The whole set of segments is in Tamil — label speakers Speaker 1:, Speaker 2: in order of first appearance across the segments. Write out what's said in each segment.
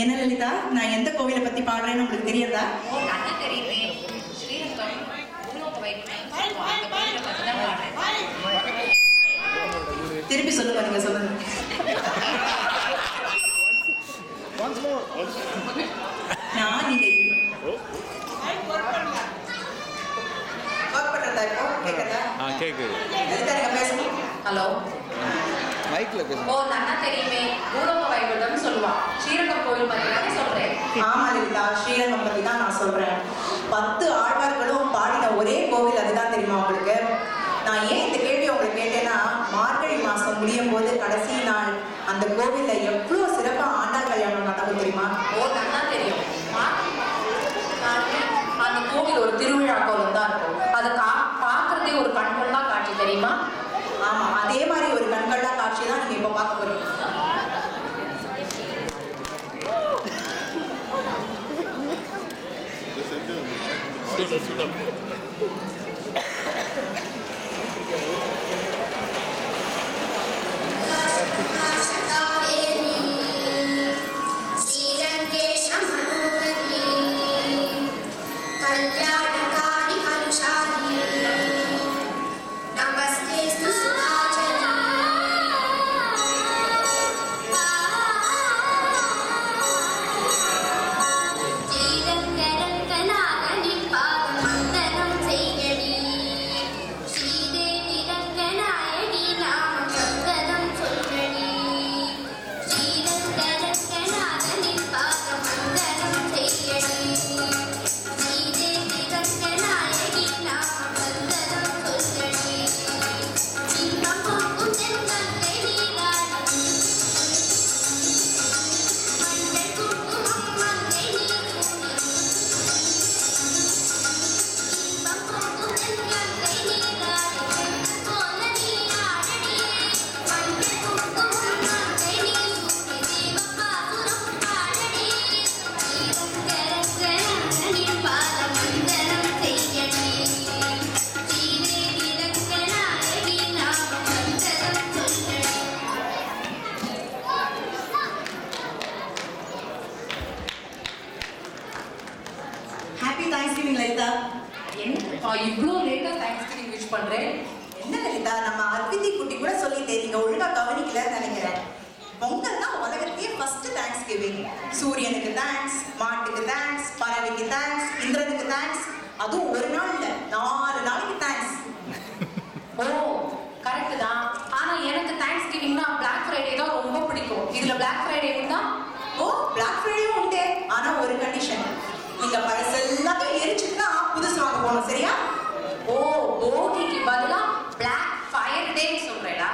Speaker 1: என்ன லலிதா, நான் எந்த கோவிலை பத்தி பாடுறேன்னு உங்களுக்கு தெரியாதா?
Speaker 2: ஓ, நல்லா தெரியுமே. ஸ்ரீரங்கம் பூலோக வைகுண்டம் அந்த கோவிலை பத்தி தான் பாடுறேன்.
Speaker 1: திருப்பி சொல்லுங்க, நீங்க சொல்லுங்க. நான் நீங்க ஹலோ
Speaker 3: மைக்ல பேசு.
Speaker 2: ஓ, நல்லா தெரியுமே. பூலோக வைகுண்டம் சொல்லுவா. ஸ்ரீரங்கம் கோவில் பத்தி தானே சொல்றேன்.
Speaker 1: ஆமா லலிதா, ஸ்ரீரங்கம் பத்தி தான் நான் சொல்றேன். 10 ஆழ்வார்களும் பாடின ஒரே கோவில் அதுதான், தெரியுமா உங்களுக்கு? நான் ஏன் இந்த கேள்வி உங்களுக்கு கேட்டேன்னா, மார்கழி மாசம் முடியும் போது கடைசி நாள் அந்த கோவில்ல எவ்வளவு சிறப்பா ஆண்டாள் கல்யாணம் நடக்கும் தெரியுமா?
Speaker 2: ஓ, நல்லா தெரியும். அந்த கோவில் ஒரு திருவிழா கோலம் தான் இருக்கும். அதை பார்க்கறதே ஒரு கண்கொள்ளா காட்சி, தெரியுமா?
Speaker 1: ஆமா, அதே மாதிரி ஒரு கண்கொள்ளா காட்சி தான் நீங்க இப்ப பார்க்க போறீங்க.
Speaker 2: இவ்வளோ லேட்டா தேங்க்ஸ்கிவிங் விஷ் பண்றேன்.
Speaker 1: என்ன லலிதா, நம்ம அர்விந்தி குட்டி கூட சொல்லிட்டே, நீங்க ஒழுங்கா கவனிக்கலன்னு நினைக்கிறேன். பொங்கல் தான் உலகத்தையே ஃபர்ஸ்ட் தேங்க்ஸ்கிவிங். சூரியனுக்கு தேங்க்ஸ், மாட்டுக்கு தேங்க்ஸ், பறவைக்கு தேங்க்ஸ், இந்திரனுக்கு தேங்க்ஸ். அதுவும் ஒரு நாள் இல்ல, 4 நாளைக்கு தேங்க்ஸ்.
Speaker 2: ஓ, கரெக்ட் தான். ஆனா எனக்கு தேங்க்ஸ்கிவிங்னா பிளாக் ஃப்ரைடே தான் ரொம்ப பிடிக்கும். இதுல பிளாக் ஃப்ரைடே உண்டா?
Speaker 1: ஓ, பிளாக் ஃப்ரைடேவும் உண்டு. ஆனா ஒரு கண்டிஷன், நீங்க பழசு எல்லாத்தையும் எரிச்சுட்டு தான் புதுசு வாங்க போகணும், சரியா?
Speaker 2: ஓ, போகிக்கு பதிலா பிளாக் ஃபயர் டே சொல்றேடா.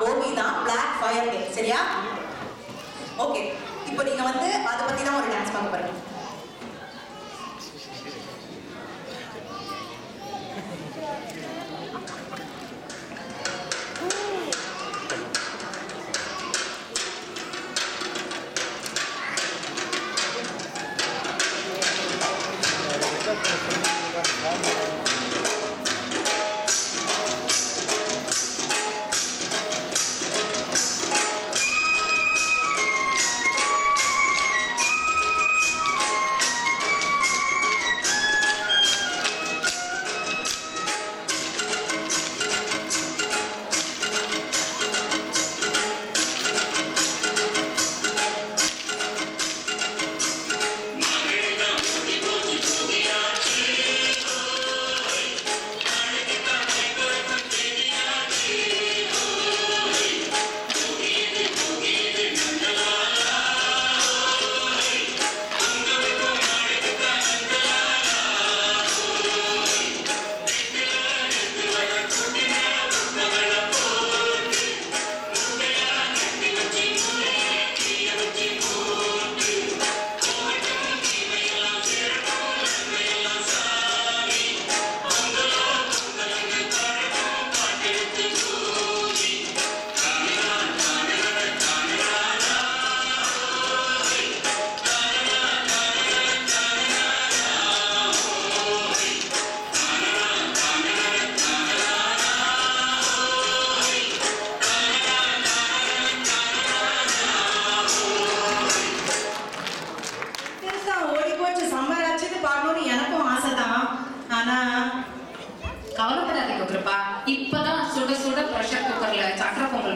Speaker 1: போகி தான் பிளாக் ஃபயர் டே, சரியா? ஓகே, இப்போ நீங்க வந்து அதை பத்தி தான் ஒரு டான்ஸ் பார்க்க போறீங்க.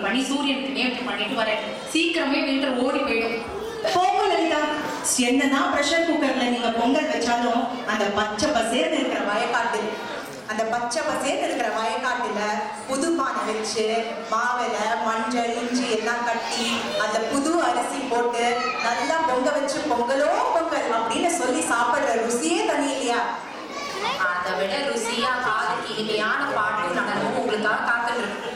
Speaker 2: பண்ணி சூரியனுக்கு நேர்த்தி பண்ணிட்டு வரேன். சீக்கிரமே வின்டர் ஓடி போயிடும்.
Speaker 1: போங்க லலிதா, என்னதான் ப்ரெஷர் குக்கர்ல நீங்க பொங்கல் வச்சாலும் அந்த பச்சை பசேர்னு இருக்கிற வயக்காட்டு, அந்த பச்சை பசேர்னு இருக்கிற வயக்காட்டுல புது பானை வச்சு மாவில மஞ்சள் இஞ்சி எல்லாம் கட்டி அந்த புது அரிசி போட்டு நல்லா பொங்க வச்சு பொங்கலோ பொங்கல் அப்படின்னு சொல்லி சாப்பிடுற ருசியே தனி இல்லையா?
Speaker 2: அதை விட ருசியா காதுக்கு இனிமையான பாட்டும் நடனமும் உங்களுக்காக காத்துட்டு இருக்கு.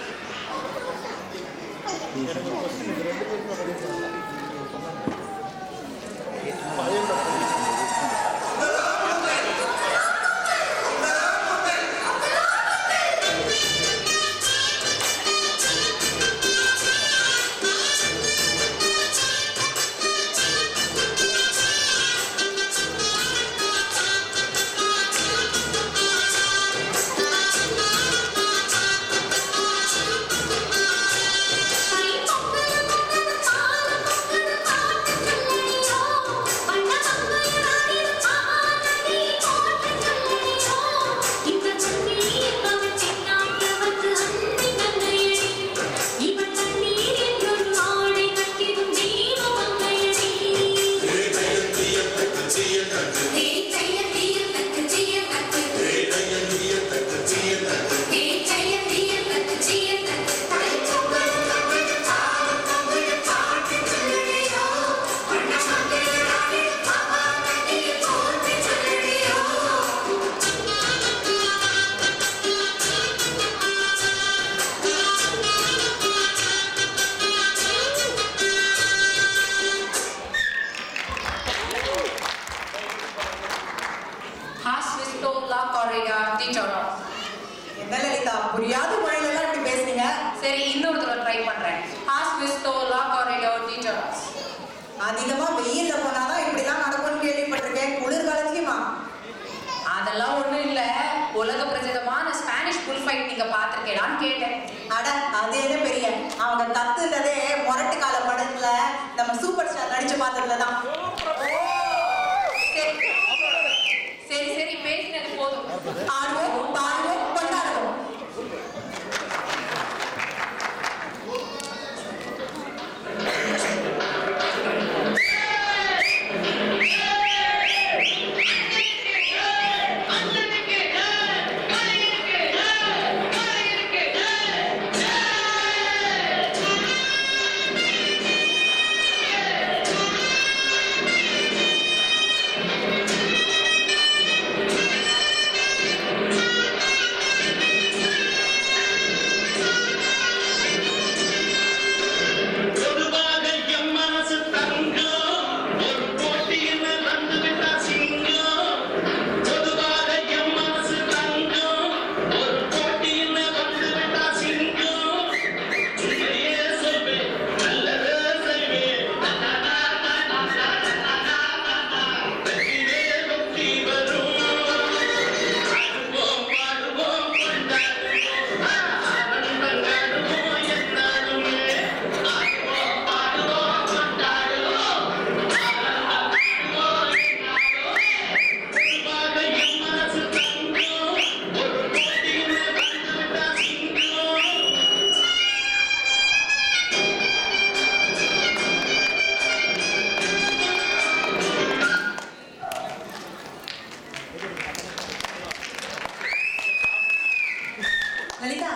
Speaker 1: என்ன லலிதா, புரியாத மொழியில இப்படி பேசுறீங்க?
Speaker 2: சரி, இன்னொரு தடவை ட்ரை பண்றேன். ஹாஸ் விஸ்டோ லா காரிடோர் டீச்சர்ஸ்.
Speaker 1: அதிகமா வெயில்ல போனாதான் இப்படிலாம் நடக்கும்னு கேள்விப்பட்டிருக்கேன். குளிர்காலத்துலயுமா?
Speaker 2: அதெல்லாம் ஒண்ணும் இல்ல. உலக பிரசித்தமான ஸ்பானிஷ் புல் ஃபைட் நீங்க பாத்திருக்கேடான்னு கேட்டேன்.
Speaker 1: அட, அது என்ன பெரிய, அவங்க கத்துனதே மொரட்டு கால படத்துல நம்ம சூப்பர் ஸ்டார் நடிச்சு பார்த்ததுலதான்.
Speaker 2: சரி சரி, பேசினது போதும்.
Speaker 1: ஆடுவோம் பாடுவோம் கொண்டாடுவோம். லலிதா,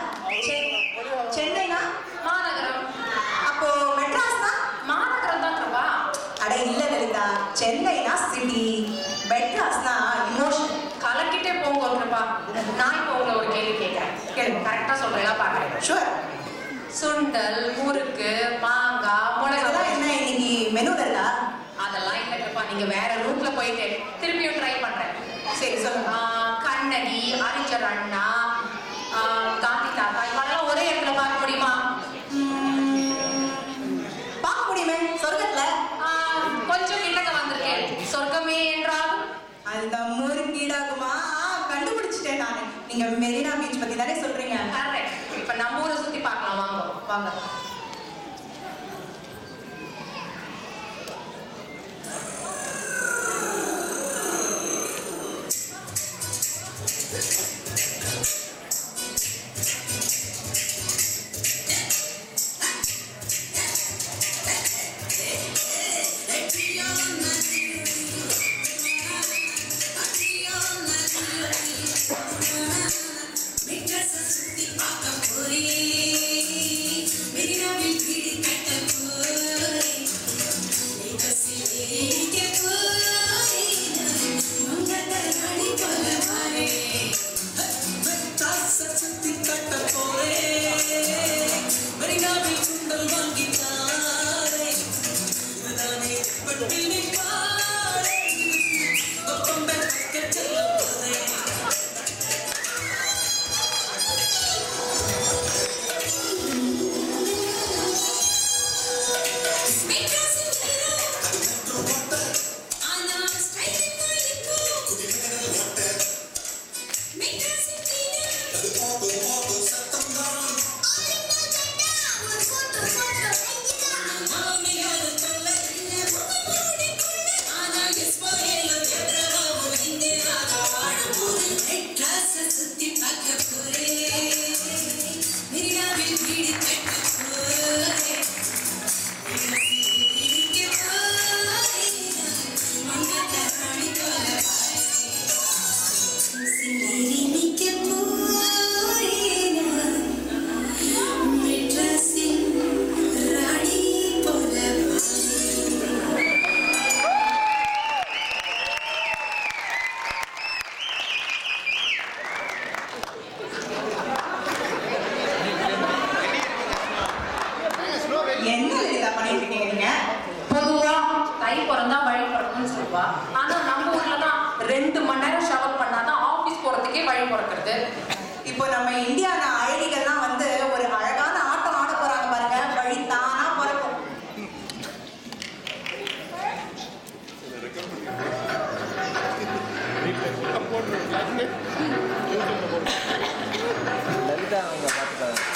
Speaker 1: சென்னைனா
Speaker 2: மாநகரம்.
Speaker 1: அப்போ மெட்ராஸ்னா
Speaker 2: மாநகரம் தான் கிருபா.
Speaker 1: அட இல்ல லலிதா, சென்னைனா சிட்டி, மெட்ராஸ்னா இமோஷன்.
Speaker 2: கலக்கிட்டே போங்க கிருபா. நான் இப்போ உங்களை ஒரு கேள்வி கேட்கிறேன். கேளுங்க, கரெக்டா சொல்றீங்களா பாக்குறேன்.
Speaker 1: ஷூர்.
Speaker 2: சுண்டல், முறுக்கு, மாங்காய்,
Speaker 1: அதெல்லாம்
Speaker 2: மிளகாய்
Speaker 1: என்ன இன்னைக்கு மெனுல இருக்கா?
Speaker 2: அதெல்லாம் இல்ல கிருபா. நீங்க வேற ரூட்ல போயிட்டு திருப்பியும் ட்ரை பண்றேன்.
Speaker 1: சரி சொல்லுங்க.
Speaker 2: கண்ணகி, அறிஞர் அண்ணா, காந்தி தாத்தா, இவெல்லாம் ஒரே இடத்துல பார்க்க முடியுமா?
Speaker 1: பார்க்க முடியுமே சொர்க்கத்துல.
Speaker 2: கொஞ்சம் கிட்டக்க வந்திருக்கேன். சொர்க்கமே என்றால்
Speaker 1: அந்த முறுக்கீடாகுமா? கண்டுபிடிச்சிட்டேன் நானு. நீங்க மெரினா பீச் பத்தி தானே சொல்றீங்க?
Speaker 2: கரெக்ட். இப்ப நம்ம ஊரை சுத்தி பார்க்கலாம் வாங்க.
Speaker 1: வாங்க. இப்போ நம்ம இந்தியா அழகிகள்லாம் வந்து ஒரு அழகான ஆட்டம் ஆட போறாங்க பாருங்க, வழி தானா பிறக்கும்.
Speaker 3: லலிதா அவங்க பார்த்துட்டாங்க.